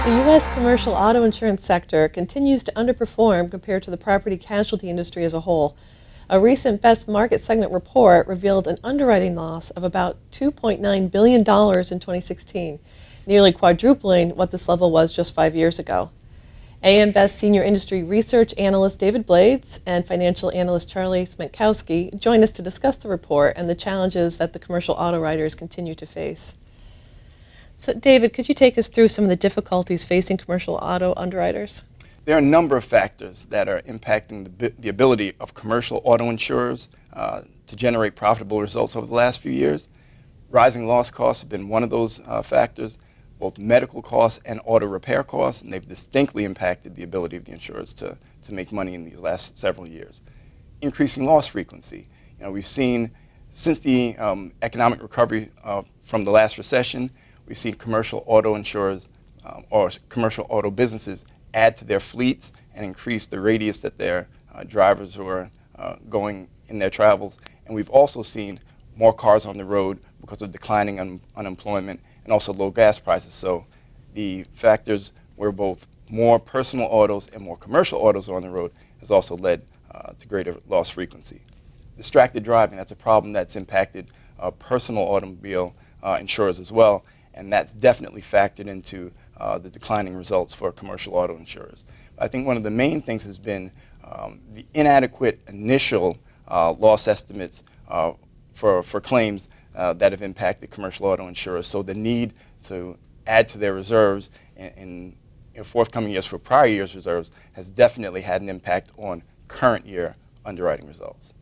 The U.S. commercial auto insurance sector continues to underperform compared to the property casualty industry as a whole. A recent Best Market Segment report revealed an underwriting loss of about $2.9 billion in 2016, nearly quadrupling what this level was just 5 years ago. AM Best Senior Industry Research Analyst David Blades and Financial Analyst Charlie Smentkowski join us to discuss the report and the challenges that the commercial auto writers continue to face. So, David, could you take us through some of the difficulties facing commercial auto underwriters? There are a number of factors that are impacting the ability of commercial auto insurers to generate profitable results over the last few years. Rising loss costs have been one of those factors, both medical costs and auto repair costs, and they've distinctly impacted the ability of the insurers to make money in these last several years. Increasing loss frequency. We've seen since the economic recovery from the last recession, we've seen commercial auto insurers or commercial auto businesses add to their fleets and increase the radius that their drivers were going in their travels. And we've also seen more cars on the road because of declining unemployment and also low gas prices. So the factors where both more personal autos and more commercial autos are on the road has also led to greater loss frequency. Distracted driving, that's a problem that's impacted personal automobile insurers as well, and that's definitely factored into the declining results for commercial auto insurers. I think one of the main things has been the inadequate initial loss estimates for claims that have impacted commercial auto insurers. So the need to add to their reserves in forthcoming years for prior year's reserves has definitely had an impact on current year underwriting results.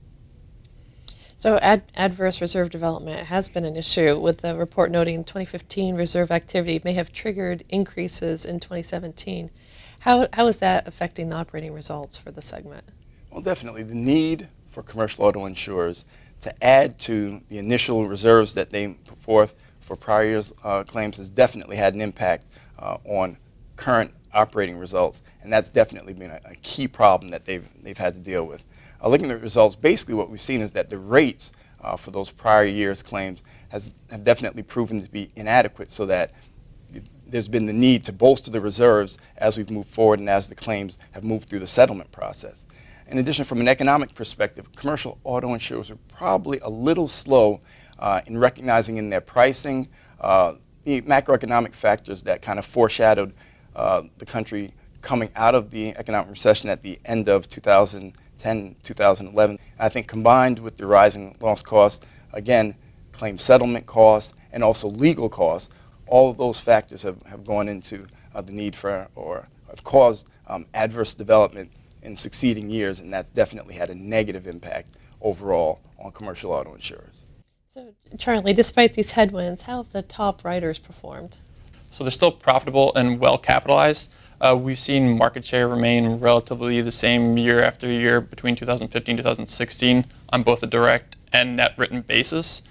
So adverse reserve development has been an issue, with the report noting 2015 reserve activity may have triggered increases in 2017. How is that affecting the operating results for the segment? Well, definitely. The need for commercial auto insurers to add to the initial reserves that they put forth for prior year's claims has definitely had an impact on current operating results, and that's definitely been a key problem that they've had to deal with. Looking at the results, basically what we've seen is that the rates for those prior year's claims have definitely proven to be inadequate, so that there's been the need to bolster the reserves as we've moved forward and as the claims have moved through the settlement process. In addition, from an economic perspective, commercial auto insurers are probably a little slow in recognizing in their pricing the macroeconomic factors that kind of foreshadowed the country coming out of the economic recession at the end of 2010, 2011. I think combined with the rising loss costs, again, claim settlement costs and also legal costs, all of those factors have gone into the need for, or have caused adverse development in succeeding years, and that's definitely had a negative impact overall on commercial auto insurers. So, Charlie, despite these headwinds, how have the top writers performed? So they're still profitable and well capitalized. We've seen market share remain relatively the same year after year between 2015 and 2016 on both a direct and net written basis.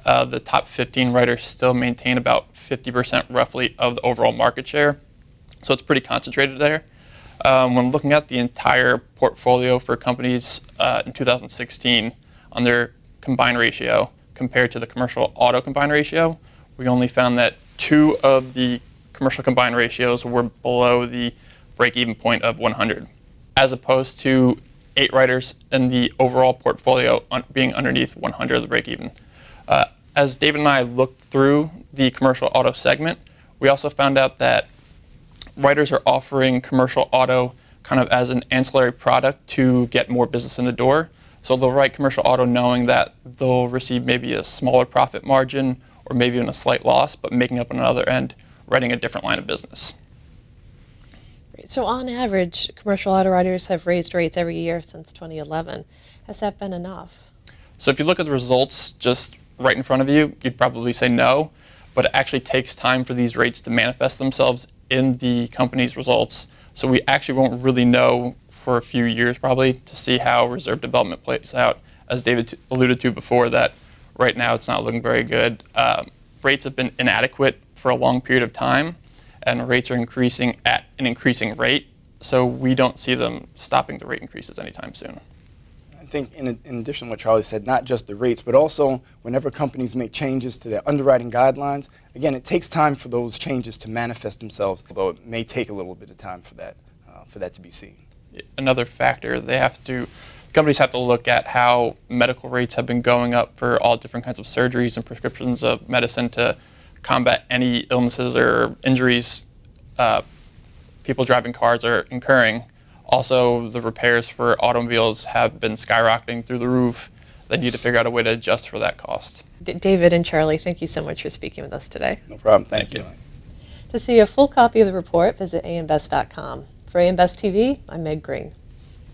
The top 15 writers still maintain about 50% roughly of the overall market share, so it's pretty concentrated there. When looking at the entire portfolio for companies in 2016 on their combined ratio compared to the commercial auto combined ratio, we only found that 2 of the commercial combined ratios were below the break-even point of 100, as opposed to 8 writers in the overall portfolio being underneath 100 of the break-even. As David and I looked through the commercial auto segment, we also found out that writers are offering commercial auto kind of as an ancillary product to get more business in the door. So they'll write commercial auto knowing that they'll receive maybe a smaller profit margin or maybe even a slight loss, but making up on another end, writing a different line of business. So on average, commercial auto writers have raised rates every year since 2011. Has that been enough? So if you look at the results just right in front of you, you'd probably say no, but it actually takes time for these rates to manifest themselves in the company's results. So we actually won't really know for a few years probably to see how reserve development plays out. As David alluded to before, that right now it's not looking very good. Rates have been inadequate for a long period of time, and rates are increasing at an increasing rate, so we don't see them stopping the rate increases anytime soon. think in addition to what Charlie said, not just the rates, but also whenever companies make changes to their underwriting guidelines, again, it takes time for those changes to manifest themselves, although it may take a little bit of time for that to be seen. Another factor, companies have to look at how medical rates have been going up for all different kinds of surgeries and prescriptions of medicine to combat any illnesses or injuries people driving cars are incurring. Also, the repairs for automobiles have been skyrocketing through the roof. They need to figure out a way to adjust for that cost. David and Charlie, thank you so much for speaking with us today. No problem. Thank you. To see a full copy of the report, visit ambest.com. For AM Best TV, I'm Meg Green.